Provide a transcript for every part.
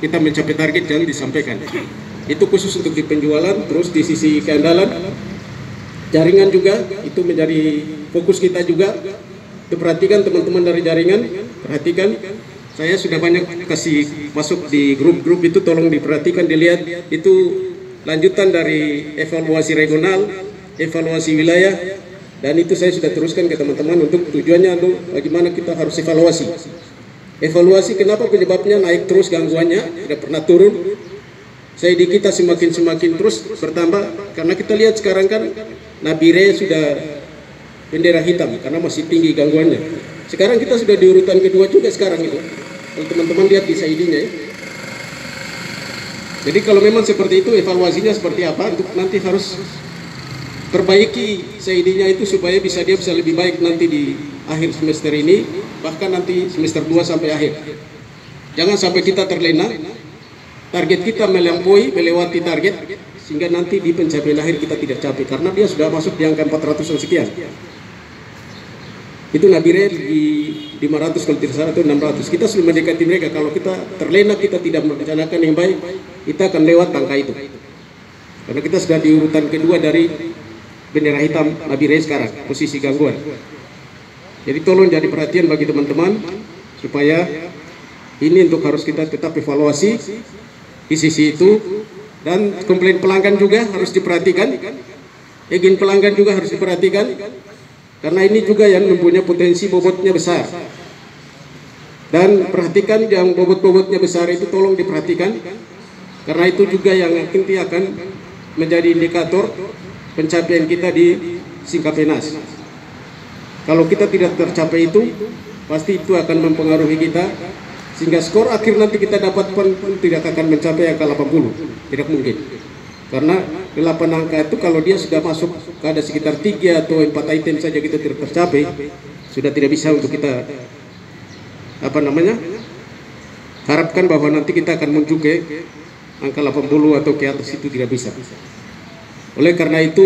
kita mencapai target yang disampaikan. Itu khusus untuk di penjualan. Terus di sisi keandalan jaringan juga itu menjadi fokus kita juga. Perhatikan teman-teman dari jaringan, perhatikan. Saya sudah banyak kasih masuk di grup-grup itu, tolong diperhatikan, dilihat. Itu lanjutan dari evaluasi regional, evaluasi wilayah, dan itu saya sudah teruskan ke teman-teman untuk tujuannya untuk bagaimana kita harus evaluasi. Evaluasi kenapa penyebabnya naik terus gangguannya, tidak pernah turun. Saya di kita semakin terus bertambah, karena kita lihat sekarang kan Nabire sudah bendera hitam karena masih tinggi gangguannya. Sekarang kita sudah di urutan kedua juga sekarang itu. Kalau teman-teman lihat di SID-nya ya. Jadi kalau memang seperti itu, evaluasinya seperti apa, untuk nanti harus perbaiki SID-nya itu supaya dia bisa lebih baik nanti di akhir semester ini, bahkan nanti semester 2 sampai akhir. Jangan sampai kita terlena, target kita melewati target, sehingga nanti di pencapaian akhir kita tidak capai, karena dia sudah masuk di angka 400 sekian. Itu Nabire di 500 kalau tidak salah, atau 600. Kita sudah mendekati mereka. Kalau kita terlena, kita tidak merencanakan yang baik, kita akan lewat angka itu. Karena kita sudah di urutan kedua dari bendera hitam Nabire sekarang, posisi gangguan. Jadi tolong jadi perhatian bagi teman-teman, supaya ini untuk harus kita tetap evaluasi di sisi itu. Dan komplain pelanggan juga harus diperhatikan, izin pelanggan juga harus diperhatikan, karena ini juga yang mempunyai potensi bobotnya besar. Dan perhatikan yang bobot-bobotnya besar itu tolong diperhatikan, karena itu juga yang nanti akan menjadi indikator pencapaian kita di Singkapenas. Kalau kita tidak tercapai itu, pasti itu akan mempengaruhi kita, sehingga skor akhir nanti kita dapat pun tidak akan mencapai angka 80, tidak mungkin. Karena 8 angka itu kalau dia sudah masuk ke ada sekitar 3 atau 4 item saja kita tidak tercapai, sudah tidak bisa untuk kita harapkan bahwa nanti kita akan menuju ke angka 80 atau ke atas, itu tidak bisa. Oleh karena itu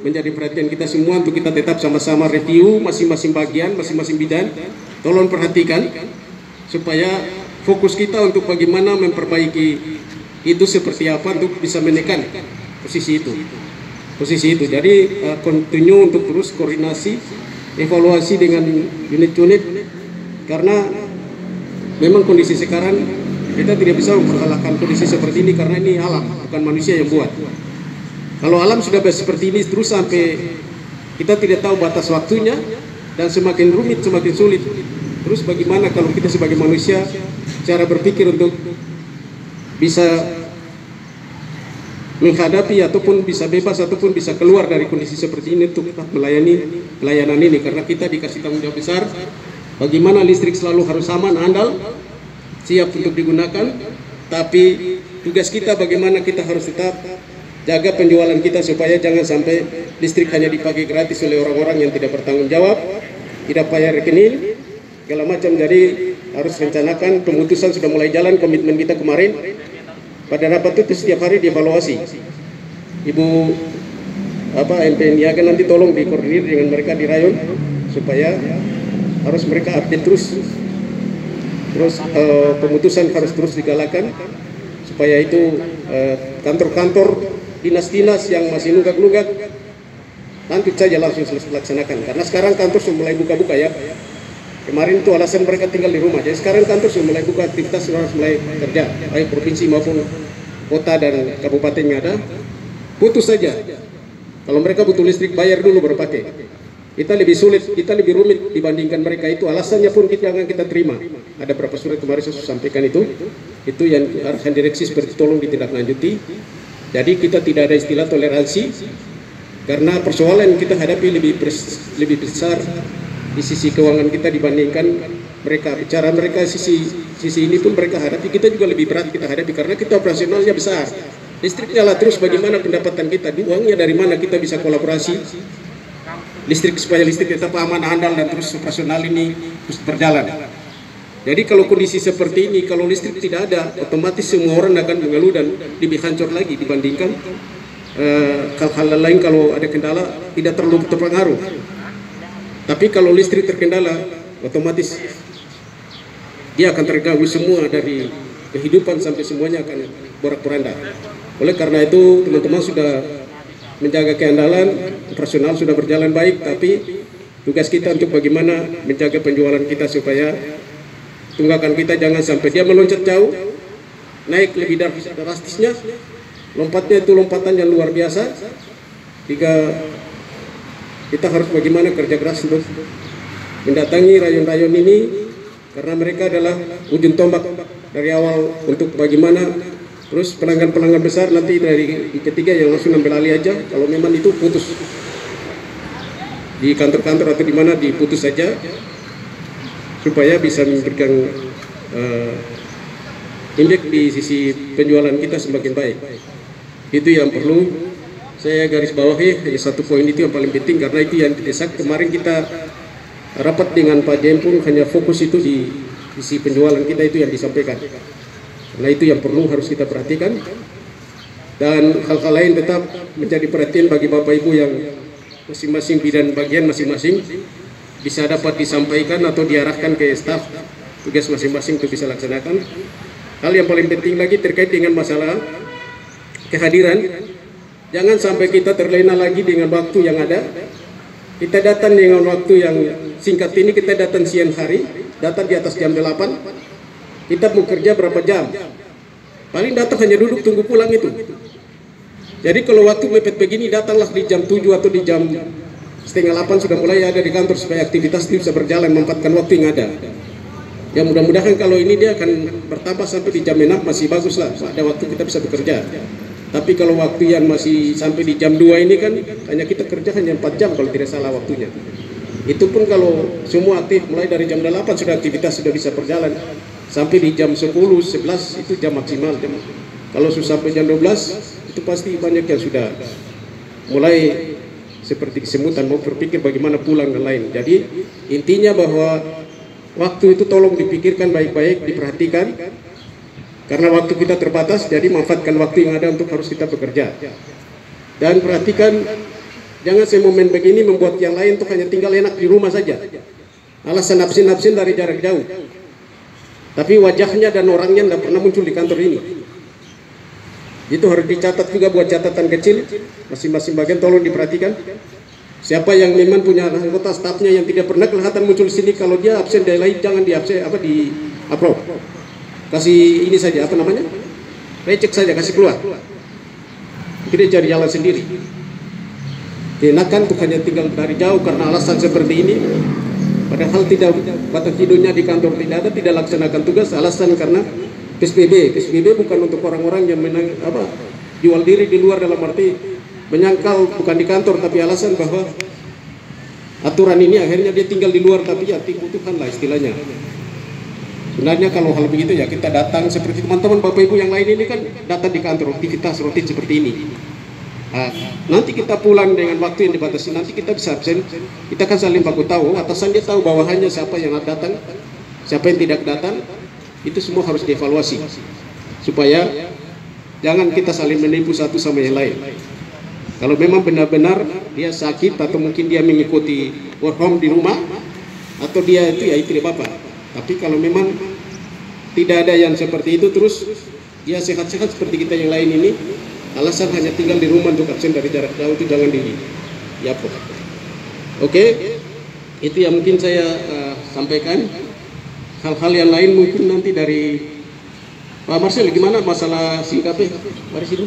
menjadi perhatian kita semua untuk kita tetap sama-sama review masing-masing bagian, masing-masing bidang. Tolong perhatikan supaya fokus kita untuk bagaimana memperbaiki itu seperti apa untuk bisa menekan posisi itu. Jadi continue untuk terus koordinasi, evaluasi dengan unit-unit, karena memang kondisi sekarang kita tidak bisa mempersalahkan kondisi seperti ini, karena ini alam, bukan manusia yang buat. Kalau alam sudah seperti ini terus sampai kita tidak tahu batas waktunya, dan semakin rumit, semakin sulit. Terus bagaimana kalau kita sebagai manusia cara berpikir untuk bisa menghadapi ataupun bisa bebas ataupun bisa keluar dari kondisi seperti ini untuk melayani pelayanan ini, karena kita dikasih tanggung jawab besar. Bagaimana listrik selalu harus aman, andal, siap untuk digunakan, tapi tugas kita bagaimana kita harus tetap jaga penjualan kita supaya jangan sampai listrik hanya dipakai gratis oleh orang-orang yang tidak bertanggung jawab, tidak bayar rekening segala macam. Jadi harus rencanakan. Pemutusan sudah mulai jalan, komitmen kita kemarin pada rapat itu setiap hari dievaluasi. Ibu MPNIaga nanti tolong dikoordinir dengan mereka di rayon supaya harus mereka update terus pemutusan harus terus digalakan supaya itu kantor-kantor dinas-dinas yang masih nunggak-nunggak nanti saja langsung laksanakan, karena sekarang kantor sudah mulai buka-buka ya. Kemarin itu alasan mereka tinggal di rumah, jadi sekarang kantor sudah mulai buka, aktivitas sudah mulai kerja, baik provinsi maupun kota dan kabupaten yang ada. Putus saja, kalau mereka butuh listrik bayar dulu baru pakai. Kita lebih sulit, kita lebih rumit dibandingkan mereka. Itu alasannya pun kita akan kita terima. Ada berapa surat kemarin saya sampaikan itu yang arahan direksi seperti tolong ditindaklanjuti. Jadi kita tidak ada istilah toleransi, karena persoalan yang kita hadapi lebih besar di sisi keuangan kita dibandingkan mereka. Bicara mereka sisi ini pun mereka hadapi, kita juga lebih berat kita hadapi, karena kita operasionalnya besar. Listriknya lah terus bagaimana pendapatan kita, uangnya dari mana, kita bisa kolaborasi listrik supaya listrik tetap aman, andal, dan terus operasional ini terus berjalan. Jadi kalau kondisi seperti ini, kalau listrik tidak ada, otomatis semua orang akan mengeluh dan lebih hancur lagi dibandingkan hal-hal lain. Kalau ada kendala tidak terlalu terpengaruh. Tapi kalau listrik terkendala, otomatis dia akan terganggu semua dari kehidupan sampai semuanya akan porak-poranda. Oleh karena itu teman-teman sudah menjaga keandalan, operasional sudah berjalan baik, tapi tugas kita untuk bagaimana menjaga penjualan kita supaya tunggakan kita jangan sampai dia meloncat jauh, naik lebih drastisnya, lompatnya itu lompatan yang luar biasa. Kita harus bagaimana kerja keras untuk mendatangi rayon-rayon ini, karena mereka adalah ujung tombak dari awal untuk bagaimana terus pelanggan-pelanggan besar nanti dari ketiga yang langsung ambil alih aja. Kalau memang itu putus di kantor-kantor atau di mana diputus saja supaya bisa memberikan indeks di sisi penjualan kita semakin baik. Itu yang perlu saya garis bawahi. Satu poin itu yang paling penting, karena itu yang didesak. Kemarin kita rapat dengan Pak Jempung hanya fokus itu di sisi penjualan kita, itu yang disampaikan. Karena itu yang perlu harus kita perhatikan, dan hal-hal lain tetap menjadi perhatian bagi Bapak Ibu yang masing-masing bidang bagian masing-masing bisa dapat disampaikan atau diarahkan ke staf tugas masing-masing untuk bisa laksanakan. Hal yang paling penting lagi terkait dengan masalah kehadiran. Jangan sampai kita terlena lagi dengan waktu yang ada. Kita datang dengan waktu yang singkat ini, kita datang siang hari, datang di atas jam 8. Kita mau kerja berapa jam? Paling datang hanya duduk tunggu pulang itu. Jadi kalau waktu mepet begini, datanglah di jam 7 atau di jam setengah 8 sudah mulai ada di kantor supaya aktivitas itu bisa berjalan, memanfaatkan waktu yang ada. Ya mudah-mudahan kalau ini dia akan bertambah sampai di jam 6 masih bagus lah, ada waktu kita bisa bekerja. Tapi kalau waktu yang masih sampai di jam 2 ini kan hanya kita kerja hanya 4 jam kalau tidak salah waktunya. Itu pun kalau semua aktif mulai dari jam 8 sudah aktivitas sudah bisa berjalan. Sampai di jam 10, 11 itu jam maksimal. Kalau sudah sampai jam 12 itu pasti banyak yang sudah mulai seperti kesemutan mau berpikir bagaimana pulang dan lain. Jadi intinya bahwa waktu itu tolong dipikirkan baik-baik, diperhatikan. Karena waktu kita terbatas, jadi manfaatkan waktu yang ada untuk harus kita bekerja. Dan perhatikan, jangan semomen begini membuat yang lain tuh hanya tinggal enak di rumah saja. Alasan absen-absen dari jarak jauh. Tapi wajahnya dan orangnya tidak pernah muncul di kantor ini. Itu harus dicatat juga, buat catatan kecil. Masing-masing bagian tolong diperhatikan. Siapa yang memang punya anggota stafnya yang tidak pernah kelihatan muncul di sini, kalau dia absen dari lain jangan di upload. Kasih ini saja, apa namanya? Recek saja, kasih keluar. Kita cari jalan sendiri. Kenakan tuh hanya tinggal dari jauh karena alasan seperti ini. Padahal tidak, batas hidupnya di kantor tidak ada, tidak laksanakan tugas. Alasan karena PSBB. PSBB bukan untuk orang-orang yang jual diri di luar, dalam arti menyangkal bukan di kantor, tapi alasan bahwa aturan ini akhirnya dia tinggal di luar, tapi ya kebutuhan lah istilahnya. Sebenarnya kalau hal begitu ya kita datang seperti teman-teman Bapak Ibu yang lain ini kan datang di kantor, aktivitas rutin seperti ini. Nanti kita pulang dengan waktu yang dibatasi, nanti kita bisa absen, kita kan saling baku tahu, atasan dia tahu bawahannya siapa yang datang, siapa yang tidak datang, itu semua harus dievaluasi supaya jangan kita saling menipu satu sama yang lain. Kalau memang benar-benar dia sakit atau mungkin dia mengikuti work home di rumah atau dia itu ya itu tidak apa-apa. Tapi kalau memang tidak ada yang seperti itu, terus dia sehat-sehat seperti kita yang lain ini, alasan hanya tinggal di rumah untuk absen dari jarak jauh, itu jangan diupload. Oke, itu yang mungkin saya sampaikan. Hal-hal yang lain mungkin nanti dari Pak Marcel, gimana masalah singkapnya? Mari sini.